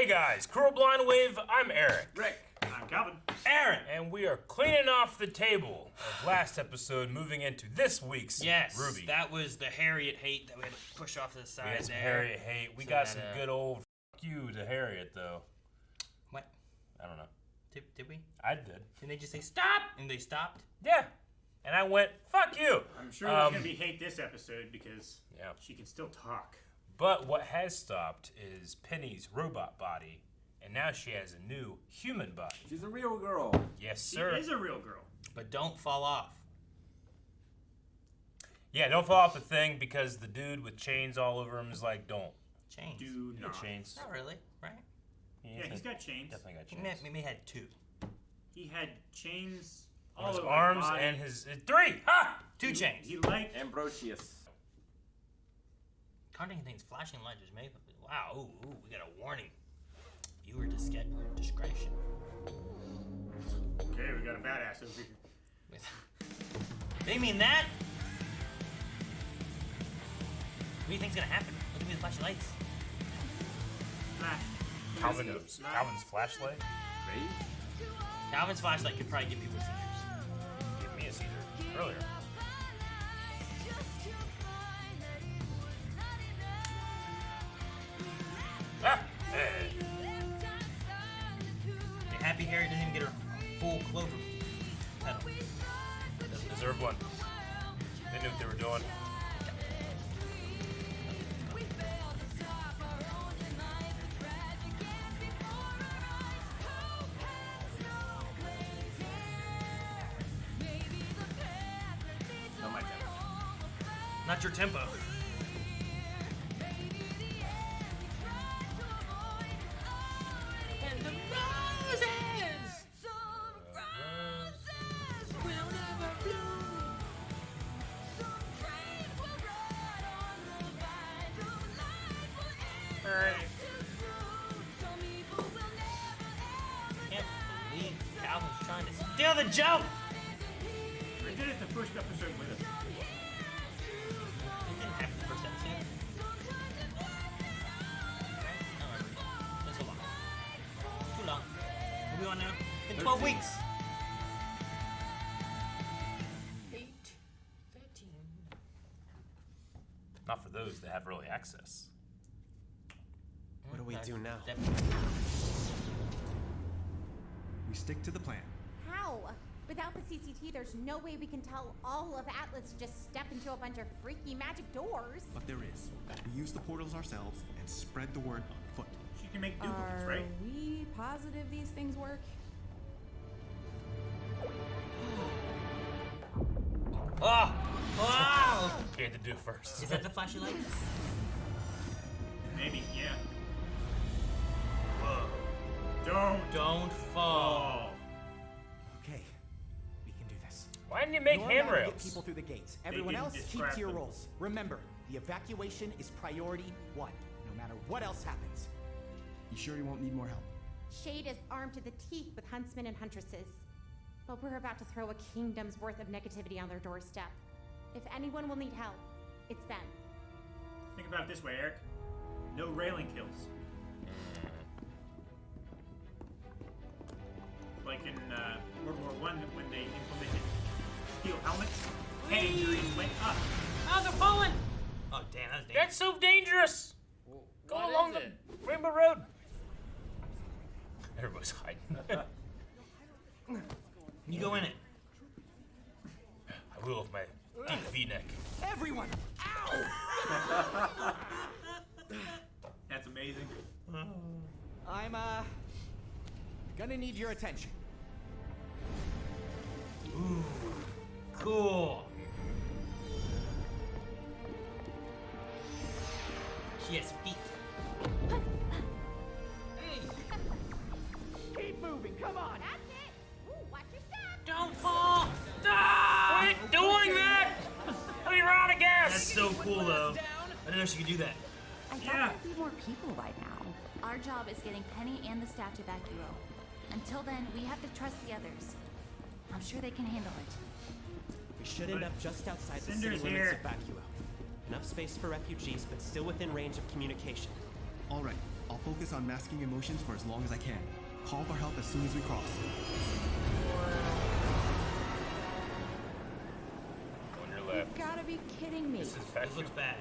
Hey guys, Cruel Blind Wave, I'm Eric. Rick. I'm Calvin. Aaron. And we are cleaning off the table of last episode, moving into this week's RWBY. That was the Harriet hate that we had to push off to the side. We had some there. Harriet hate. We got some good old f*** you to Harriet, though. What? I don't know. Did we? I did. Didn't they just say stop? And they stopped? Yeah. And I went, fuck you. I'm sure there's going to be hate this episode because she can still talk. But what has stopped is Penny's robot body, and now she has a new human body. She's a real girl. Yes, sir. She is a real girl. But don't fall off. Yeah, don't fall off the thing because the dude with chains all over him is like, don't. Chains. Do He not. got chains. Not really, right? Yeah, he's got chains. Definitely got He chains. maybe had two. He had chains On all his over arms his body. and his three. Ha! Two chains. He liked Ambrosius. Carding contains flashing lights which may... Wow, ooh, we got a warning. Viewer discretion. Okay, we got a badass over here. They mean that? What do you think's gonna happen? Look at me with flashing lights. Flash. Calvin's flashlight. Calvin's flashlight could probably give people seizures. Give me a seizure earlier. Ah! Hey. The Happy Harry doesn't even get her full clover pedal. Doesn't deserve one. They knew what they were doing. Not my tempo. Not your tempo. And the roses will never bloom. Can't believe Calvin's trying to steal the joke. I did it the first episode with him. It didn't happen the first episode. I don't remember. It's so long. Too long. What are we on now? In 12 weeks. 8, 13. Not for those that have early access. What do we do now? We stick to the plan. How? Without the CCT, there's no way we can tell all of Atlas to just step into a bunch of freaky magic doors. But there is. We use the portals ourselves and spread the word on foot. She can make duplicates, Are right? we positive these things work? Oh! Wow! He had to do it first. Is that the flashing light? Maybe, yeah. Whoa. Don't fall. Okay, we can do this. Why didn't you make You're allowed to get handrails? people through the gates. Everyone didn't else, keep describe to your them. roles. Remember, the evacuation is priority 1, no matter what else happens. You sure you won't need more help? Shade is armed to the teeth with huntsmen and huntresses. But we're about to throw a kingdom's worth of negativity on their doorstep. If anyone will need help, it's them. Think about it this way, Eric. No railing kills. Like in World War I when they implemented steel helmets, head injuries went up. How's it falling? Oh, damn, that's dangerous. That's so dangerous! Go along the Rainbow Road. Everybody's hiding. You go in it. I will with my deep V-neck. Everyone! Ow! That's amazing. I'm, gonna need your attention. Ooh, cool. She has feet. Keep moving, come on! That's it! Ooh, watch your step! Don't fall. Quit doing that! Let me run a gas! That's so cool, though. I didn't know she could do that. I thought Yeah. there'd be more people by now. Our job is getting Penny and the staff to evacuate. Until then, we have to trust the others. I'm sure they can handle it. We should end up just outside the Cinder's city limits here. of Vacuo. Enough space for refugees, but still within range of communication. All right, I'll focus on masking emotions for as long as I can. Call for help as soon as we cross. On your left. You gotta be kidding me. This is This factual. looks bad.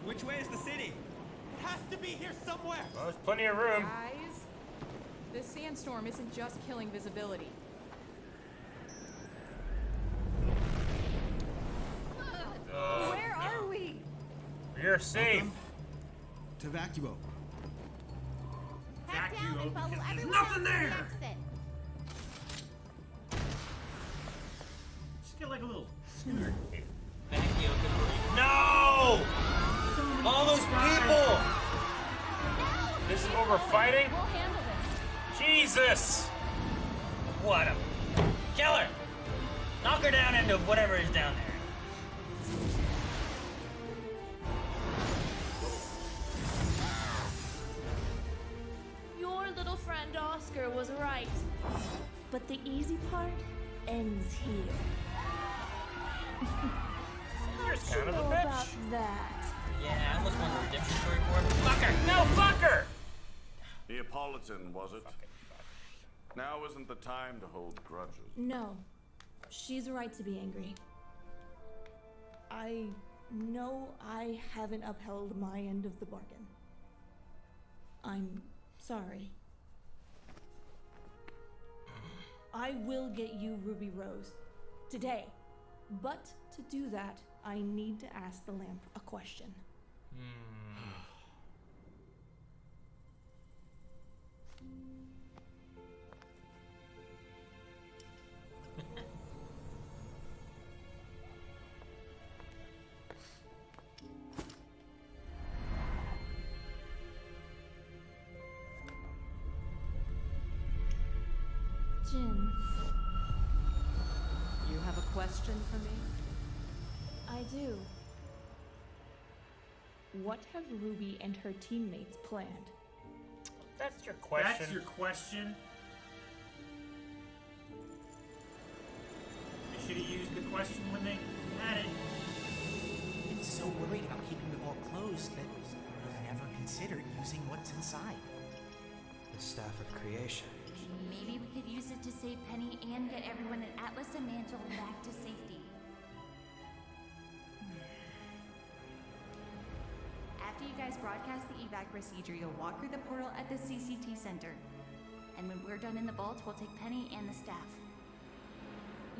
Which way is the city? It has to be here somewhere. Well, there's plenty of room. Guys, this sandstorm isn't just killing visibility. Where are we? You're safe. To evacuate. Head down and follow because there's everyone nothing else to the there. exit. Just get like a little scooter. Evacuate, 'cause we're- No! All those people! This is what we're fighting? We'll handle this. Jesus! What a killer! Knock her down into whatever is down there. Your little friend Oscar was right. But the easy part ends here. You're What kind you of a know about bitch. that? Yeah, I almost want a redemption story for her. Fuck her! No, fuck her! Neapolitan, was it? Now isn't the time to hold grudges. No. She's right to be angry. I know I haven't upheld my end of the bargain. I'm sorry. I will get you Ruby Rose today. But to do that, I need to ask the lamp a question. Jin, You have a question for me? I do. What have Ruby and her teammates planned? That's your question. That's your question. They should have used the question when they had it. I'm so worried about keeping the vault closed that I never considered using what's inside. The Staff of Creation. Maybe we could use it to save Penny and get everyone in Atlas and Mantle back to safety. After you guys broadcast the evac procedure, you'll walk through the portal at the CCT Center. And when we're done in the vault, we'll take Penny and the staff.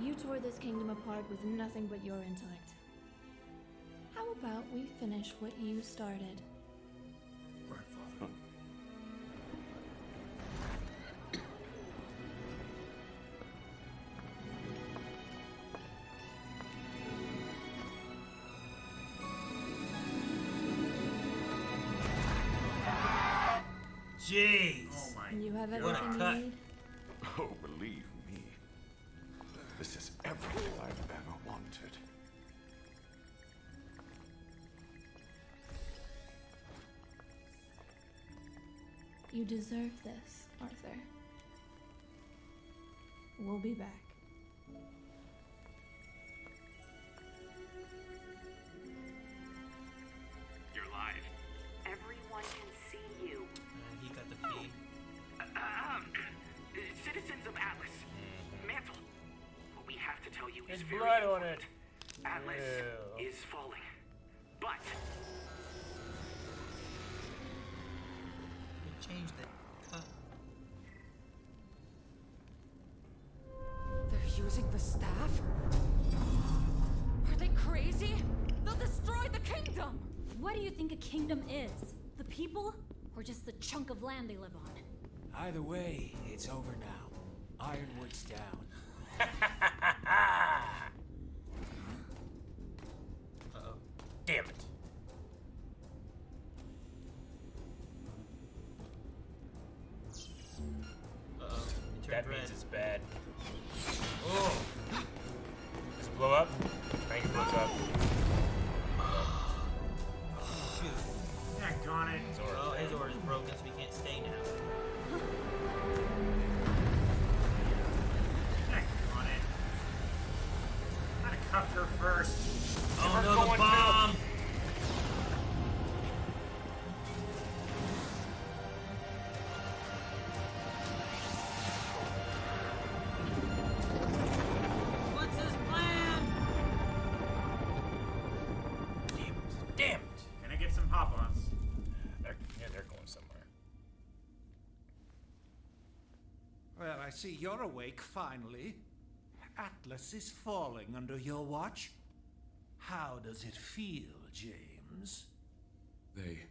You tore this kingdom apart with nothing but your intellect. How about we finish what you started? Jeez. Oh my. You have What a everything you cut. need? Oh, believe me, this is everything I've ever wanted. You deserve this, Arthur. We'll be back. You're live. Everyone can see you. He got the feed. Citizens of Atlas, Mantle. What we have to tell you There's is very blood on important. it. Atlas Ew. is falling, but We changed the cut. They're using the staff? Are they crazy? They'll destroy the kingdom! What do you think a kingdom is? The people? Or just the chunk of land they live on? Either way, it's over now. Ironwood's down. Uh-oh. Damn it. Uh-oh. It That turned means red. it's bad. Oh. Does it blow up? I think it blows up. Shoot. Daggone it. Oh, his order's broken, so we can't stay now. Daggone it. I'd have cuffed her first. Oh We're no, the going bomb! Well, I see you're awake finally. Atlas is falling under your watch. How does it feel, James? They've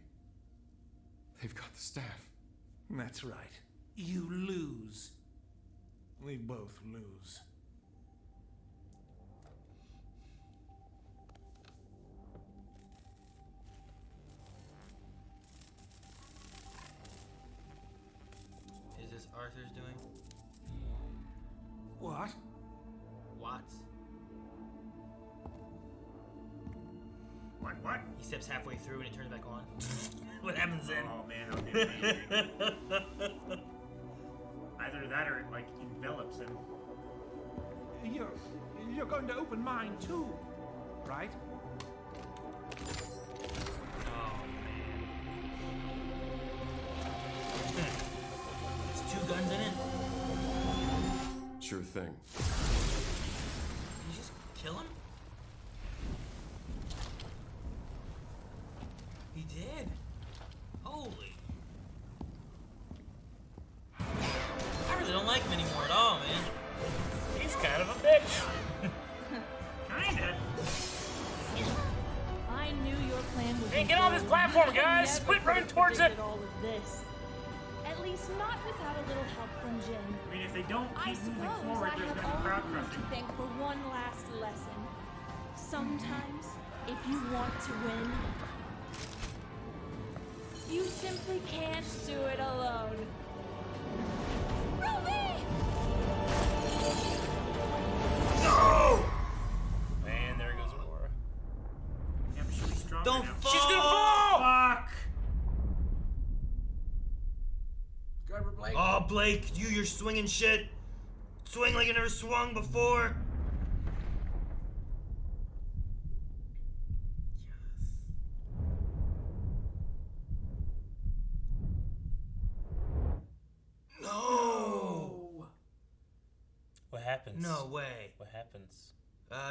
got the staff. That's right. You lose. We both lose. Is this Arthur's doing? What? Watts. What? He steps halfway through and it turns back on. What happens then? Oh man, that would be amazing. Either that or it like envelops him. You're going to open mine too, right? Oh man. There's 2 guns in it. Sure thing. Did you just kill him? He did. Holy. I really don't like him anymore at all, man. He's kind of a bitch. Kinda. I knew your plan was. Hey, get on this platform, guys! Quit running towards it! All of this. At least not without a little help from Jen. I mean, if they don't I keep moving suppose forward, I there's have gonna be crowd all you to crushing. thank for one last lesson. Sometimes, if you want to win, you simply can't do it alone. RWBY! No! Man, there goes Aurora. Yeah, but she'll be stronger Don't now. fall! She's gonna fall! Fuck! Driver Blake. Oh, Blake, you're swinging shit. Swing like you never swung before. No. What happens? No way. What happens?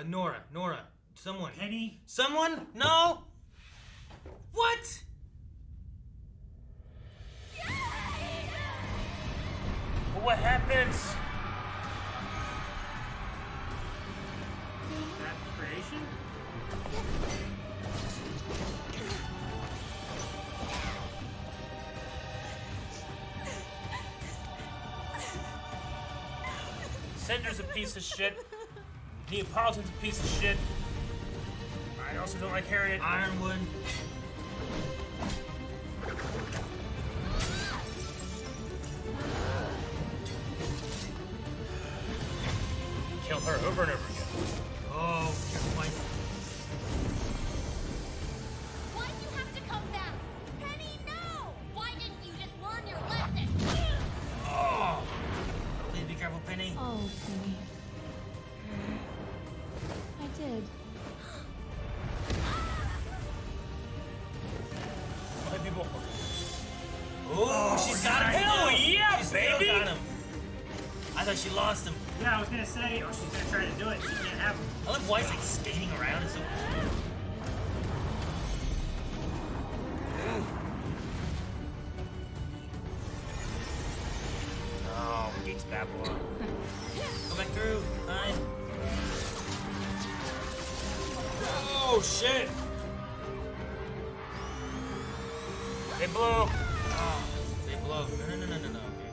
Nora, someone. Penny? Someone? No. What? What happens? That creation? Cinder's a piece of shit. Neapolitan's a piece of shit. I also don't like Harriet. Ironwood. Kill her over and over again. Oh, your wife. Why'd you have to come back? Penny, no! Why didn't you just learn your lesson? Oh. Please be careful, Penny. Oh, Penny. I did. Why people? Oh, she's got him. Hell still. yeah, She still baby! got him. I thought she lost him. Yeah, I was gonna say, oh, she's gonna try to do it. She can't have him. I love White's like skating around and so. Oh, Gates Babylon. Go back through. Fine. Oh shit! They blew. Oh, they blow. No. Okay.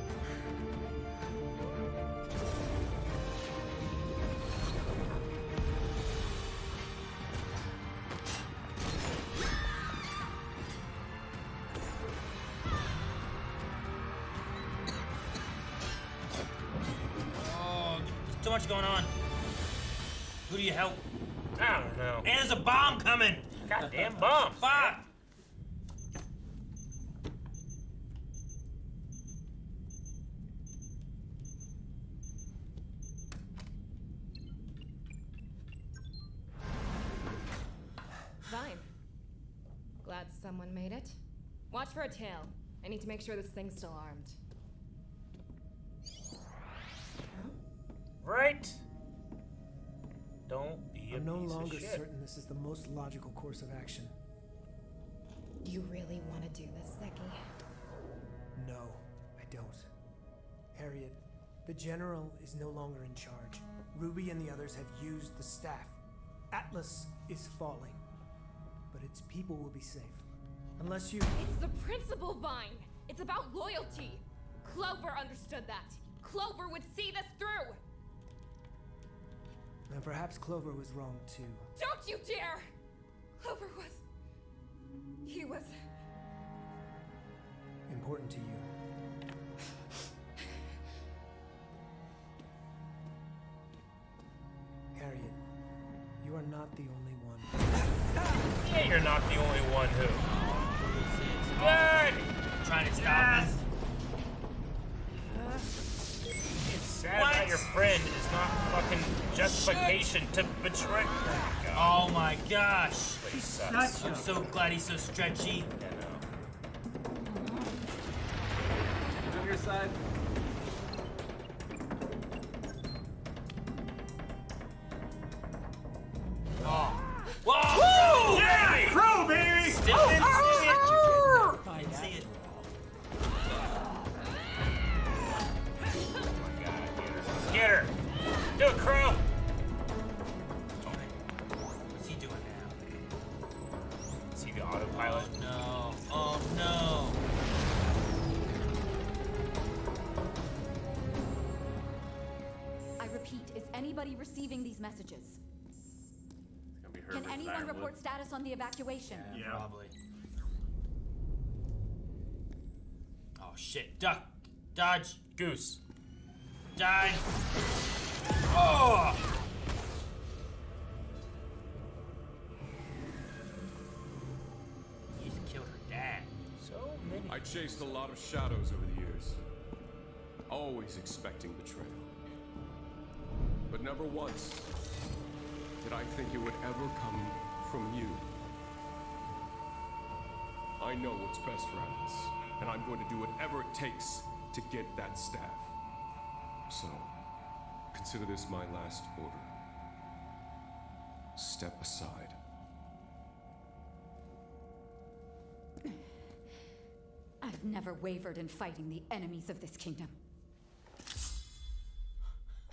Oh, there's too much going on. Who do you help? I don't know. And there's a bomb coming. Goddamn bomb. Fuck. Fine. Glad someone made it. Watch for a tail. I need to make sure this thing's still armed. Right? Don't be a I'm no piece longer of shit. certain this is the most logical course of action. Do you really want to do this, Zeki? No, I don't. Harriet, The General is no longer in charge. Ruby and the others have used the staff. Atlas is falling. But its people will be safe. Unless you... It's the principle, Vine! It's about loyalty! Clover understood that! Clover would see this through! And perhaps Clover was wrong too. Don't you dare! Clover was... He was... Important to you. Harriet, you are not the only one. Yeah, you're not the only one who. Good! Trying to stop us. It's sad that your friend is not fucking justification to betray. Oh my gosh. Sucks. I'm so glad he's so stretchy. He's on your side. Oh. Whoa! Yeah! Crow, baby! Still didn't see it. Didn't see it. Get her! Do it, Crow! What's he doing now? See the autopilot? No. Oh no. I repeat, is anybody receiving these messages? Can anyone report status on the evacuation? Yeah, probably. Oh shit. Duck. Dodge. Goose. Die. Oh! He's killed her dad. So many. I chased a lot of shadows over the years, always expecting betrayal. But never once did I think it would ever come from you. I know what's best for Atlas, and I'm going to do whatever it takes to get that staff. So, consider this my last order. Step aside. I've never wavered in fighting the enemies of this kingdom.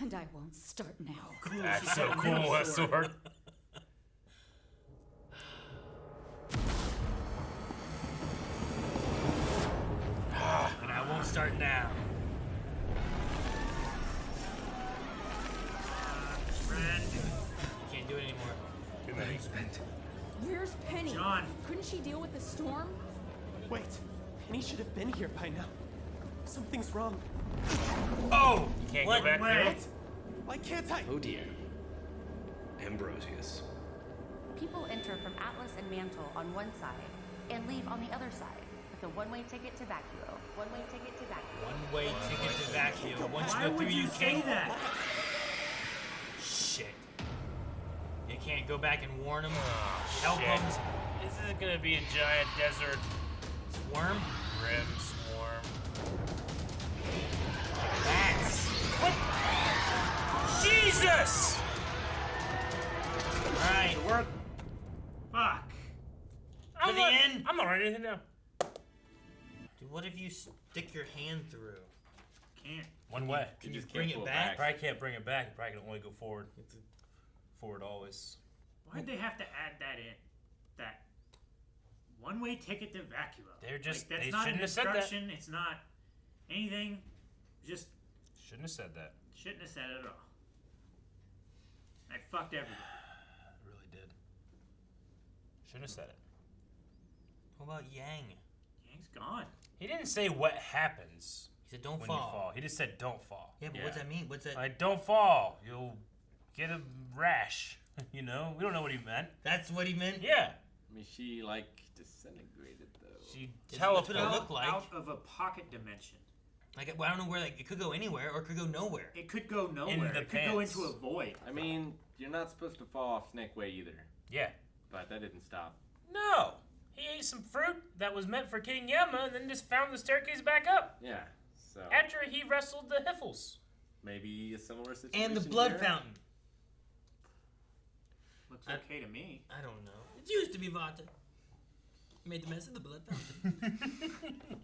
And I won't start now. That's so cool, that sword. And I won't start now. Friend. Can't do it anymore. Too many. Where's Penny? John. Couldn't she deal with the storm? Wait, Penny should have been here by now. Something's wrong. Oh! You can't What? go back there? Wait. Why can't I? Oh dear. Ambrosius. People enter from Atlas and Mantle on one side and leave on the other side with a one-way ticket to Vacuo. One-way ticket to Vacuo. One-way ticket to Vacuo. Once Why you go through, would you you say can't. that? Shit. You can't go back and warn them. Oh, Help shit. them. This is gonna be a giant desert Worm. rim swarm. Bats. What? Jesus! Alright. Work. Fuck. To the end. I'm not writing anything down. Dude, what if you stick your hand through? Can't. One way. Can you bring it back? Probably can't bring it back. You probably can only go forward. Forward always. Why'd they have to add that in? That one-way ticket to Vacuo. They're just. Like, that's They not shouldn't an have said that. instruction. It's not anything. Just Shouldn't have said that. shouldn't have said it at all. I fucked everything. Really did. Shouldn't have said it. What about Yang? Yang's gone. He didn't say what happens. He said don't when fall. you fall. He just said don't fall. Yeah, but what's that mean? What's that? Like, don't fall. You'll get a rash. You know? We don't know what he meant. That's what he meant? Yeah. I mean, she, like, disintegrated, though. She That's what it teleported. looked like. Out of a pocket dimension. Like, well, I don't know where. Like, it could go anywhere or it could go nowhere. It could go nowhere. In the It could go pants. into a void. I mean, you're not supposed to fall off Snake Way either. Yeah. But that didn't stop. No. He ate some fruit that was meant for King Yemma and then just found the staircase back up. Yeah, so... After he wrestled the Hiffles. Maybe a similar situation And the blood here? fountain. Looks okay to me. I don't know. It used to be Vata. Made the mess of the blood fountain.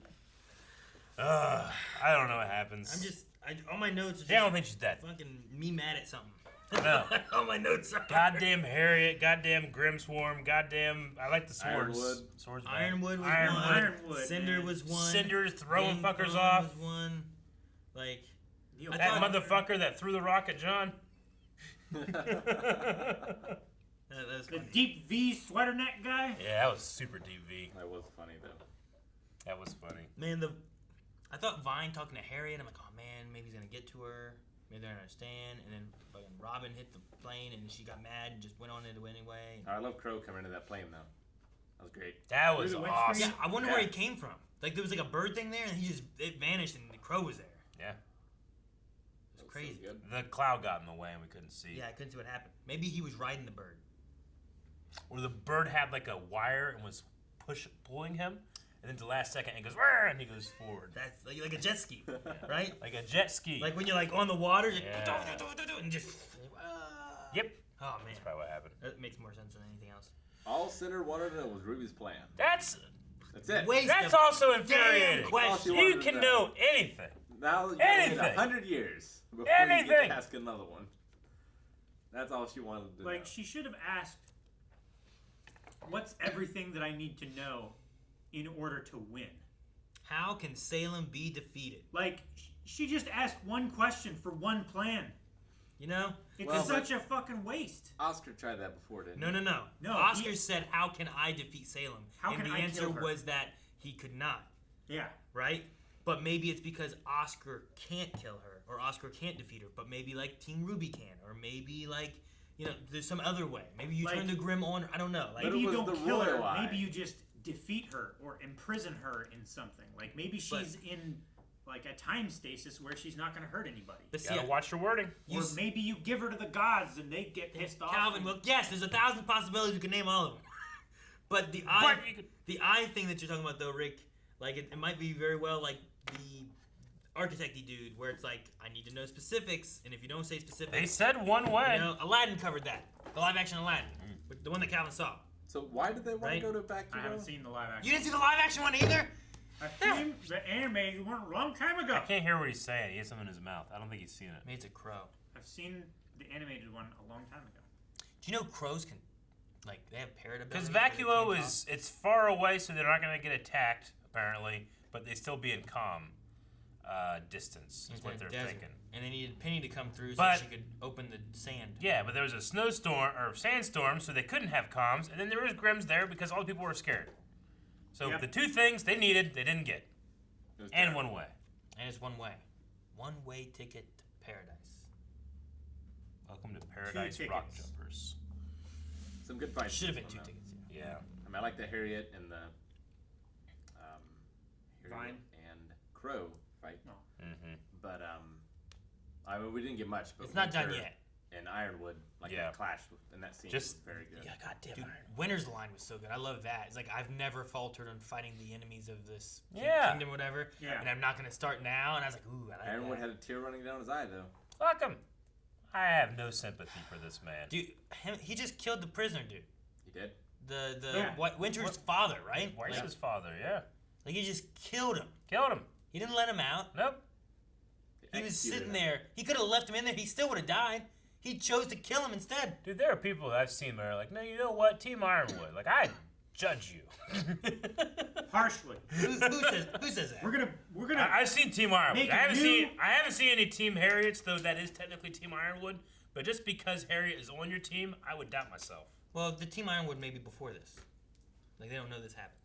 I don't know what happens. All my notes are just Yeah, I don't think she's dead. fucking me mad at something. No. All my notes are. Goddamn Harriet, goddamn Grimsworm, goddamn. I like the swords. Ironwood. Swords. bad. Ironwood was Ironwood. one. Ironwood, Cinder man. was one. Cinder's throwing Game fuckers Con off. Was one. Like I That thought- motherfucker that threw the rock at John. That was The funny. deep V sweater neck guy. Yeah, that was super deep V. That was funny though. That was funny. Man, I thought Vine talking to Harriet. I'm like, oh man, maybe he's gonna get to her. Maybe they're gonna understand. And then fucking Robin hit the plane, and she got mad and just went on it anyway. I love Crow coming into that plane though. That was great. That was Through the windscreen? awesome. Yeah, I wonder where he came from. Like there was like a bird thing there, and it vanished, and the crow was there. Yeah. It was crazy. So good. The cloud got in the way and we couldn't see. Yeah, I couldn't see what happened. Maybe he was riding the bird. Or the bird had like a wire and was pulling him, and then the last second it goes, "Rrr," and he goes forward. That's like a jet ski, right? Like a jet ski. Like when you're like on the water, just Yeah. and just. Yep. Oh man, That's probably what happened. that makes more sense than anything else. All Cinder wanted to know was Ruby's plan. That's it. Waste That's of also damn infuriating. question. All she You wanted can to know anything. Now you Anything. wait 100 years before you Anything. get to ask another one. That's all she wanted to know. Like she should have asked, "What's everything that I need to know in order to win?" How can Salem be defeated? Like she just asked one question for one plan. You know? It's Well, such a fucking waste. Oscar tried that before, didn't No, he? no, no. No, Oscar he- said, "How can I defeat Salem?" How and can the I answer kill her? was that he could not. Yeah. Right? But maybe it's because Oscar can't kill her, or Oscar can't defeat her. But maybe like Team RWBY can, or maybe like there's some other way. Maybe you Like- turn the Grim on. Her. I don't know. Like Maybe it you was don't the kill her. royal eye. Maybe you just defeat her or imprison her in something. Like maybe she's in like a time stasis where she's not going to hurt anybody. But You gotta watch your wording. Or maybe you give her to the gods and they get pissed off. Calvin, and- well, yes, there's 1,000 possibilities. You can name all of them. But the eye thing that you're talking about, though, Rick, like it might be very well like the architect-y dude, where it's like I need to know specifics, and if you don't say specifics, They said one way. Aladdin covered that. The live-action Aladdin, the one that Calvin saw. So why did they want Right? to go to Back to I haven't seen the live action. You didn't see the live-action one either. I've seen the anime one a long time ago. I can't hear what he's saying. He has something in his mouth. I don't think he's seen it. Maybe it's a crow. I've seen the animated one a long time ago. Do you know crows can, like, they have parrot abilities? Because Vacuo it's far away, so they're not gonna get attacked apparently, but they still be in calm distance. Is It's what in they're the desert. thinking. And they needed Penny to come through But- so she could open the sand. Yeah, but there was a snowstorm or sandstorm, so they couldn't have comms, and then there was Grims there because all the people were scared. So Yep. the two things they needed, they didn't get. And one way. And it's one way. One way ticket to paradise. Welcome to Paradise Rock tickets. Jumpers. Some good fights. Should have in been this 2 one, tickets. Yeah. I mean, I like the Harriet and the Harriet Vine. and Crow fight. No. Mm-hmm. But I mean, we didn't get much. But It's not done Winter yet. And Ironwood, like Yeah. that clash in that scene was very good. Yeah, goddamn. Dude, Winter's line was so good. I love that. It's like I've never faltered on fighting the enemies of this kingdom, or whatever. Yeah. And I'm not gonna start now. And I was like, ooh, I like Ironwood that. had a tear running down his eye, though. Fuck him. I have no sympathy for this man. Dude, he just killed the prisoner, dude. He did. Winter's father, right? Weiss's father, yeah. Like he just killed him. Killed him. He didn't let him out. Nope. He was Executed sitting him. there. He could have left him in there. He still would have died. He chose to kill him instead. Dude, there are people that I've seen that are like, no, you know what? Team Ironwood. Like, I judge you. Harshly. Who says that? We're gonna. I've seen Team Ironwood. Make I haven't you- seen any Team Harriets, though that is technically Team Ironwood. But just because Harriet is on your team, I would doubt myself. Well, the Team Ironwood may be before this. Like they don't know this happens.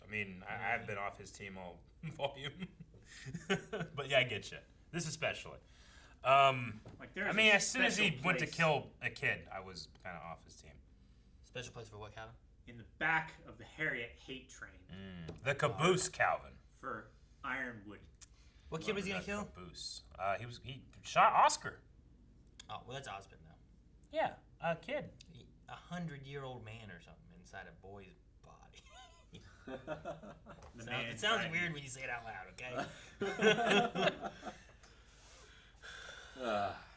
I mean, I've been off his team all volume. But yeah, I get you. This especially. there's I mean, a as soon as he special went to place. kill a kid, I was kind of off his team. Special place for what, Calvin? In the back of the Harriet hate train The caboose, Calvin. for Ironwood. What kid was he gonna The kill? Caboose. He shot Oscar. Oh, well, that's Osmond now. Yeah, a kid. 100-year-old man or something inside a boy's body. The It sounds weird when you say it out loud, okay?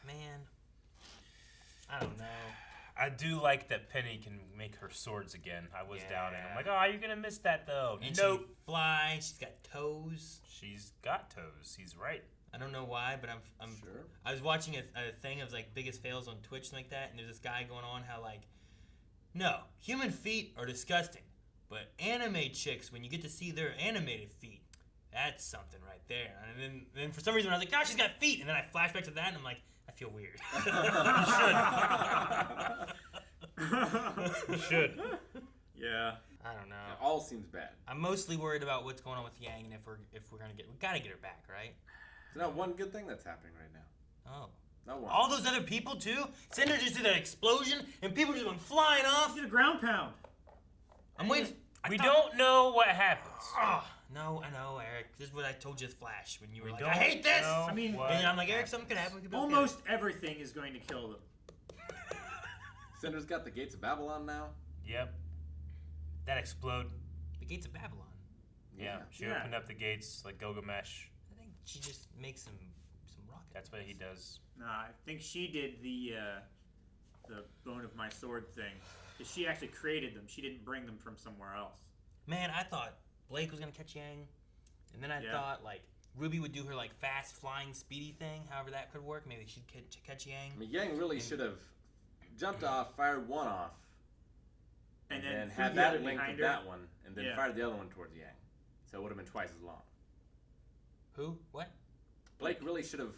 Man, I don't know. I do like that Penny can make her swords again. I was doubting. I'm like, oh, you're gonna miss that though. And nope. she flies. She's got toes. She's got toes. He's right. I don't know why, but I'm sure. I was watching a thing of like biggest fails on Twitch like that, and there's this guy going on how like, no, human feet are disgusting, but anime chicks, when you get to see their animated feet, that's something right there. And then for some reason I was like, gosh, she's got feet, and then I flash back to that, and I'm like, I feel weird. You should. Yeah. I don't know. It all seems bad. I'm mostly worried about what's going on with Yang, and if we're gonna we gotta get her back, right? There's not one good thing that's happening right now. Oh. Not one. All those other people too? Cinder just did an explosion, and people just went flying off. Did a ground pound. I'm waiting. We don't know what happens. Oh, no, I know, Eric. This is what I told you as Flash when you were like, don't I hate this. know I mean, And I'm like, Eric, something could happen. We could be okay. Almost everything is going to kill them. Cinder's got the gates of Babylon now. Yep. That explode. The gates of Babylon. Yeah. She opened up the gates like Gilgamesh. I think she just makes some rockets. That's what he does. Nah, I think she did the bone of my sword thing. Because she actually created them. She didn't bring them from somewhere else. Man, I thought Blake was gonna catch Yang, and then I thought like Ruby would do her like fast flying speedy thing. However that could work. Maybe she'd catch Yang. I mean, Yang really should have jumped off, fired one off, and then had that link with that one, and then fired the other one towards Yang. So it would have been twice as long. Who? What? Blake really should have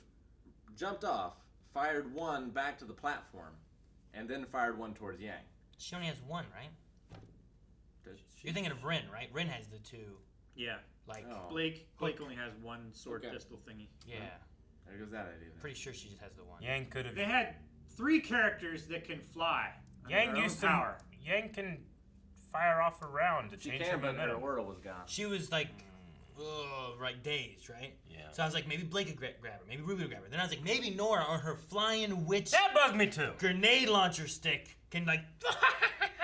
jumped off, fired one back to the platform, and then fired one towards Yang. She only has one, right? You're thinking of Rin, right? Rin has the two. Yeah. Like Blake only has one sword pistol thingy. Yeah. There goes that idea. Pretty sure she just has the one. Yang could have. They had 3 characters that can fly. Yang used to. Yang can fire off a round to change her but her momentum. aura was gone. She was like, right, dazed, right? Yeah. So I was like, maybe Blake would grab her, maybe Ruby would grab her. Then I was like, maybe Nora on her flying witch. That bugged me too. Grenade launcher stick can like.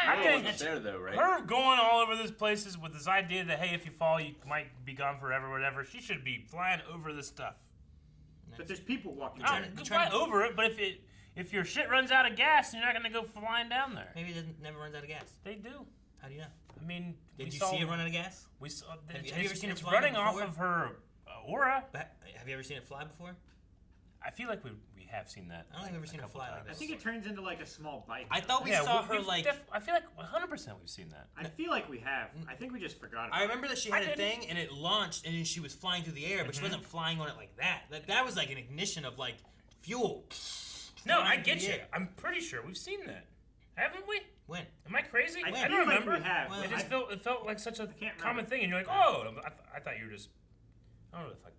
I think there though, right? Her going all over these places with this idea that hey, if you fall, you might be gone forever, whatever. She should be flying over this stuff. But there's people walking I don't fly over it, but if your shit runs out of gas, you're not gonna go flying down there. Maybe it never runs out of gas. They do. How do you know? I mean, did you see it run out of gas? We saw. Have you ever seen it it's fly running before? off of her aura. But have you ever seen it fly before? I feel like we have seen that. I don't think I've ever seen it fly like I this. think it turns into like a small bike. I thought we saw her like. I feel like 100% we've seen that. I feel like we have. I think we just forgot about I remember that she had I a didn't. thing and it launched and then she was flying through the air, but she wasn't flying on it like that. That was like an ignition of like fuel. No, I get you. I'm pretty sure we've seen that. Haven't we? When? Am I crazy? I I feel don't like remember. we have. It just felt like such a can't common remember. thing, and you're like, oh, I thought you were just. I don't know if I.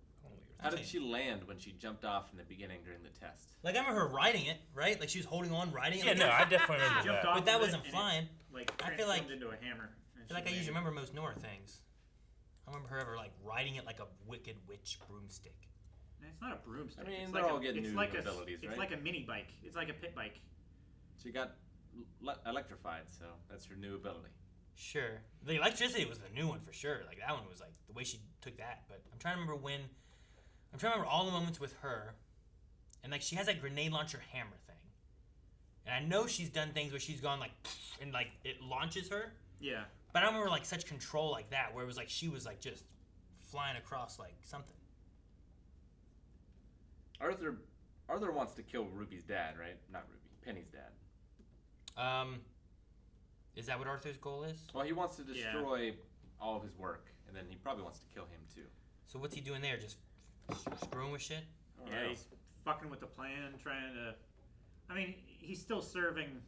How did she land when she jumped off in the beginning during the test? Like I remember her riding it, right? Like she was holding on, riding it. Yeah, like, no, I definitely remember Jumped that. off But that of it wasn't and flying. It, like I feel like transformed into a hammer. I feel like I usually remember most Nora things. I remember her ever like riding it like a wicked witch broomstick. It's not a broomstick. I mean, it's they're like all getting it's new like abilities, It's right? like a mini bike. It's like a pit bike. She got electrified, so that's her new ability. Sure. The electricity was the new one for sure. Like that one was like the way she took that. But I'm trying to remember all the moments with her. And like she has that grenade launcher hammer thing. And I know she's done things where she's gone like and like it launches her. Yeah. But I don't remember like such control like that where it was like she was like just flying across like something. Arthur wants to kill Ruby's dad, right? Not Ruby, Penny's dad. Is that what Arthur's goal is? Well, he wants to destroy all of his work, and then he probably wants to kill him too. So what's he doing there? Just screwing with shit? Yeah, he's fucking with the plan, trying to. I mean, he's still serving.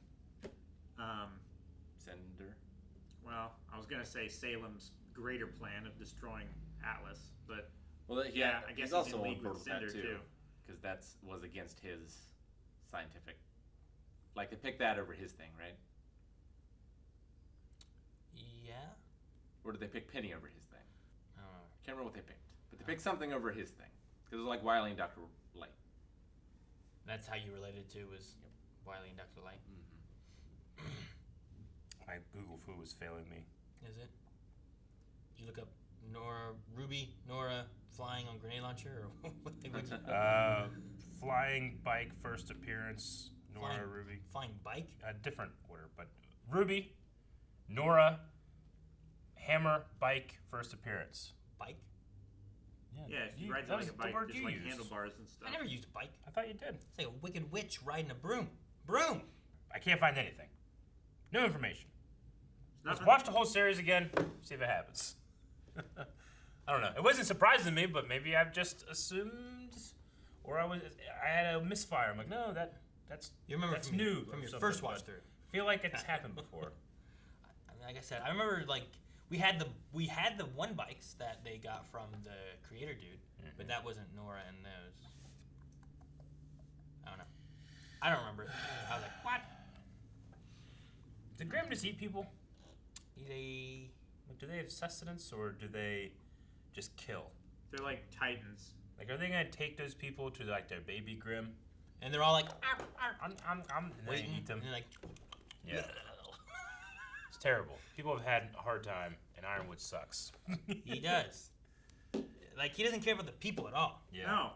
Cinder. Well, I was gonna say Salem's greater plan of destroying Atlas, but Well, I guess he's also in on league board with with that Cinder too, because that was against his scientific. Like they picked that over his thing, right? Yeah. Or did they pick Penny over his thing? I don't know. Can't remember what they picked, but they picked something over his thing because it was like Wily and Dr. Light. That's how you related to was Wily and Dr. Light. My Google Foo was failing me. Is it? Did you look up Ruby, Nora flying on grenade launcher or what they would? Flying bike first appearance Nora, Ruby. Flying bike? A different order, but Ruby, Nora, Hammer, bike, first appearance. Bike? Yeah, she rides like a bike, just like handlebars and stuff. I never used a bike. I thought you did. It's like a wicked witch riding a broom. Broom! I can't find anything. No information. Let's watch the whole series again, see if it happens. I don't know. It wasn't surprising to me, but maybe I've just assumed, or I had a misfire. I'm like, no, that's from new from your first watch through. I feel like it's happened before. Like I said, I remember like we had the one bikes that they got from the creator dude, but that wasn't Nora and those. I don't know. I don't remember. I was like, what? Did Grim just eat people? Do they have sustenance or do they just kill? They're like titans. Like, are they gonna take those people to like their baby Grim? And they're all like, and then eat them. And they're like, yeah. It's terrible. People have had a hard time, and Ironwood sucks. He does. Like, he doesn't care about the people at all. Yeah. No.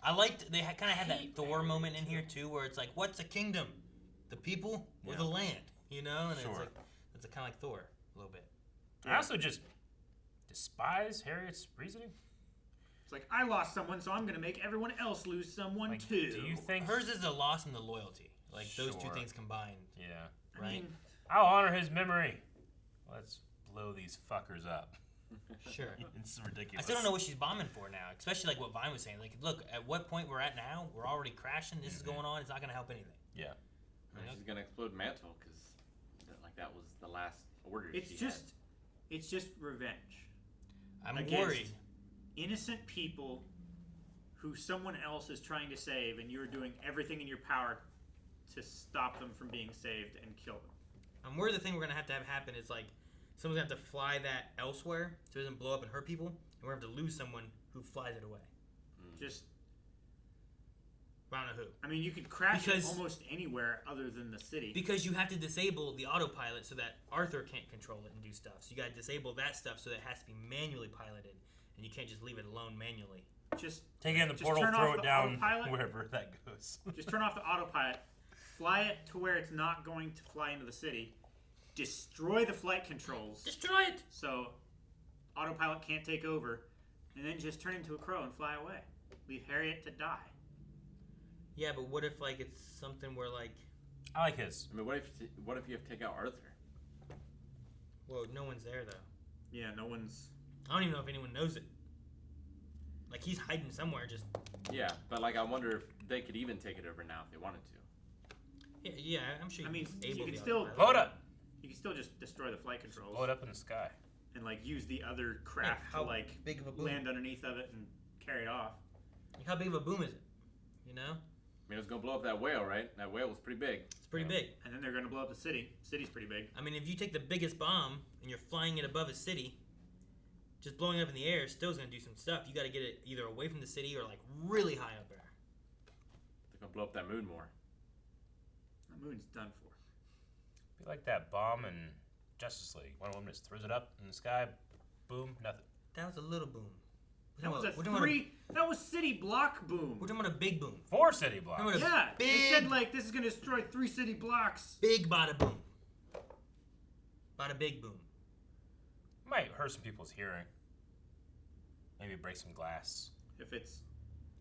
I liked, they kind of had that Thor moment in here, too, where it's like, what's a kingdom? The people or the land? You know? And Sure. it's kind of like Thor, a little bit. I also just despise Harriet's reasoning. It's like, I lost someone, so I'm going to make everyone else lose someone, too. Do you think... Hers is the loss and the loyalty. Like, those two things combined. Yeah. Right? I mean, I'll honor his memory. Let's blow these fuckers up. Sure. It's ridiculous. I still don't know what she's bombing for now, especially like what Vine was saying. Like, look, at what point we're at now, we're already crashing, this is going on, it's not going to help anything. Yeah. She's going to explode Mantle, because like that was the last order it's just revenge. I'm against worried. Innocent people who someone else is trying to save, and you're doing everything in your power to stop them from being saved and kill them. I'm worried the thing we're going to have happen is like, someone's going to have to fly that elsewhere so it doesn't blow up and hurt people, and we're going to have to lose someone who flies it away. Just... I don't know who. I mean, you could crash it almost anywhere other than the city. Because you have to disable the autopilot so that Arthur can't control it and do stuff. So you got to disable that stuff so that it has to be manually piloted, and you can't just leave it alone manually. Just take it in the portal, throw it down wherever that goes. Just turn off the autopilot, fly it to where it's not going to fly into the city, destroy the flight controls. Destroy it! So autopilot can't take over, and then just turn into a crow and fly away. Leave Harriet to die. Yeah, but what if like it's something where like... I like his. I mean, what if you have to take out Arthur? Well, no one's there though. Yeah, no one's... I don't even know if anyone knows it. Like, he's hiding somewhere just... Yeah, but like I wonder if they could even take it over now if they wanted to. Yeah, I'm sure. I mean, able you can to still blow it up. You can still just destroy the flight controls. Blow it up in the sky. And like use the other craft to like big of a boom? land underneath of it and carry it off. Like, how big of a boom is it? You know? I mean, it was gonna blow up that whale, right? That whale was pretty big. It's pretty big. And then they're gonna blow up the city. City's pretty big. I mean, if you take the biggest bomb and you're flying it above a city, just blowing it up in the air still is gonna do some stuff. You got to get it either away from the city or like really high up there. They're gonna blow up that moon more. The moon's done for. Be like that bomb in Justice League. One woman just throws it up in the sky, boom, nothing. That was a little boom. That was that was city block boom. We're talking about a big boom. 4 city blocks. Yeah, they said like this is gonna destroy 3 city blocks. Big bada boom. Bada big boom. Might hurt some people's hearing. Maybe break some glass. If it's...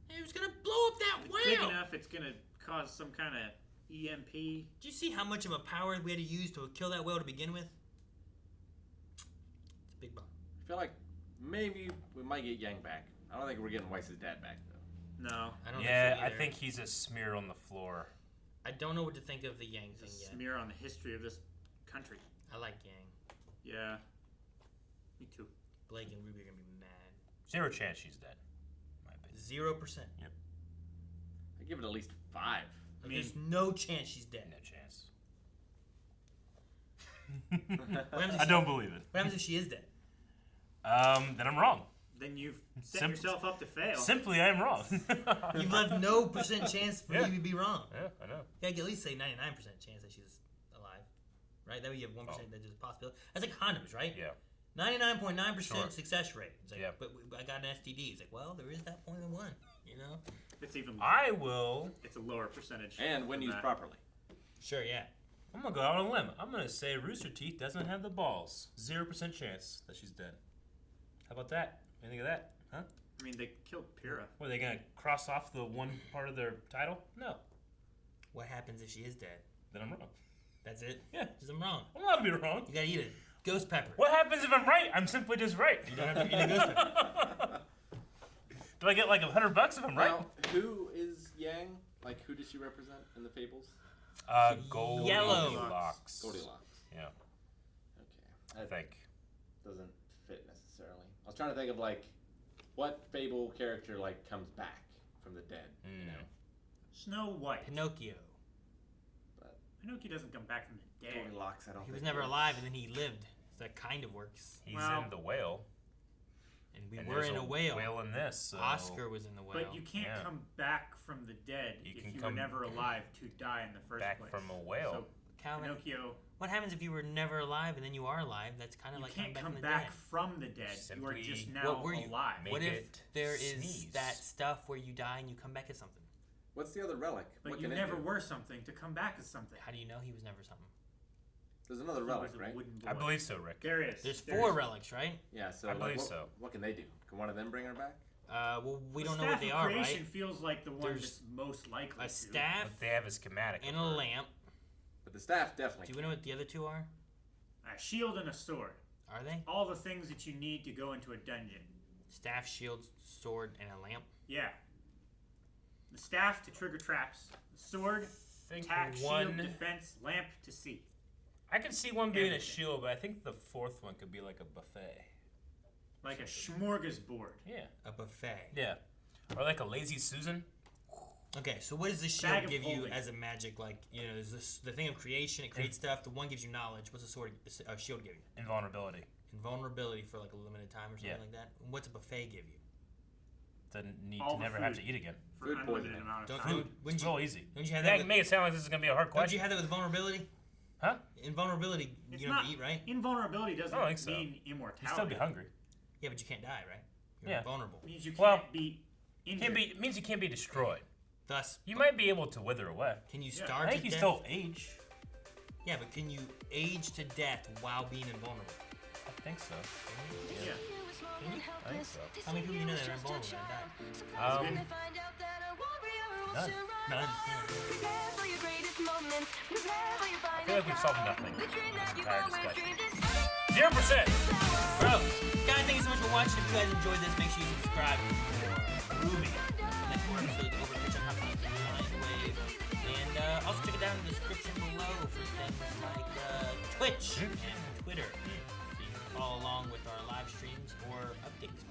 It was gonna blow up that whale! Big enough, it's gonna cause some kind of EMP. Did you see how much of a power we had to use to kill that whale to begin with? It's a big bomb. I feel like maybe we might get Yang back. I don't think we're getting Weiss's dad back, though. No. I don't yeah, think so either. I think he's a smear on the floor. I don't know what to think of the Yang thing yet. Smear on the history of this country. I like Yang. Yeah. Me too. Blake and Ruby are gonna be mad. 0 chance she's dead. 0%. Yep. I give it at least 5. I mean, there's no chance she's dead. No chance. I don't believe it. What happens if she is dead? Then I'm wrong. Then you've set yourself up to fail. Simply, I am wrong. You've left no percent chance for you to be wrong. Yeah, I know. You gotta at least say 99% chance that she's alive, right? That way you have 1% that there's a possibility. That's like condoms, right? Yeah. 99.9% success rate. It's like, yeah. But I got an STD. It's like, well, there is that 0.1. You know? It's even. I will. It's a lower percentage. And when used properly. Sure, yeah. I'm gonna go out on a limb. I'm gonna say Rooster Teeth doesn't have the balls. 0% chance that she's dead. How about that? What do you think of that? Huh? I mean, they killed Pyrrha. What, are they gonna cross off the one part of their title? No. What happens if she is dead? Then I'm wrong. That's it? Yeah. Because I'm wrong. I'm allowed to be wrong. You gotta eat it. Ghost pepper. What happens if I'm right? I'm simply just right. You don't have to eat a ghost pepper. Do I get like $100 if I'm right? Now, who is Yang? Like, who does she represent in the fables? Goldilocks. Goldilocks. Yeah. Okay. I think. Doesn't fit necessarily. I was trying to think of like, what fable character like comes back from the dead? You know. Snow White. Pinocchio. But Pinocchio doesn't come back from the dead. Goldilocks, I don't. He was never alive, and then he lived. So that kind of works. He's in the whale. And we were in a whale. Whale in this. So. Oscar was in the whale. But you can't come back from the dead if you were never alive to die in the first place. Back from a whale. So Calvin, Pinocchio. what happens if you were never alive and then you are alive? That's kind of like You can't coming come back back from the dead. You are just now what were you? alive. What if there is that stuff where you die and you come back as something? What's the other relic? But what you can it never do? were something to come back as something. How do you know he was never something? There's another relic, right? I believe so, Rick. There is. There's 4 relics, right? Yeah, so I like, believe so. What can they do? Can one of them bring her back? Well, we The don't know what Staff they of are, Creation right? feels like the one There's that's most likely. A staff But they have a schematic. and a lamp. But the staff definitely. Do we know what the other 2 are? A shield and a sword. Are they? All the things that you need to go into a dungeon. Staff, shield, sword, and a lamp? Yeah. The staff to trigger traps. The sword, attack, shield, defense, lamp to see. I can see one being a shield, but I think the 4th one could be like a buffet. Like a smorgasbord. Yeah. A buffet. Yeah. Or like a lazy Susan. Okay, so what does the Bag shield of give you holding. as a magic? Like, you know, there's this, the thing of creation, it creates stuff. The one gives you knowledge. What's the sword, shield give you? Invulnerability. Invulnerability for like a limited time or something Yeah. like that. And what's a buffet give you? The need All to the never have to food. eat again. For Food unlimited poisoning. amount of Don't time. food. It's real easy. Don't you have That that? make it sound like this is gonna be a hard Don't question. you have that with vulnerability? Huh? Invulnerability, It's you don't not, eat, right? Invulnerability doesn't I don't think so. mean immortality. You still be hungry. Yeah, but you can't die, right? You're Yeah. invulnerable. It means you can't Well, be injured. Can't be. It means you can't be destroyed. Thus, You might be able to wither away. can you Yeah. starve I think to you death? still age. Yeah, but can you age to death while being invulnerable? I think so. Yeah. Can you? I think so. How many people you know that are invulnerable and die? None. None. I feel like we've solved nothing in this entire discussion. 0%. Bro, guys, thank you so much for watching. If you guys enjoyed this, make sure you subscribe for RWBY. Next more episodes over at Twitch on Wave. And also check it down in the description below for things like Twitch and Twitter. So you can follow along with our live streams or updates.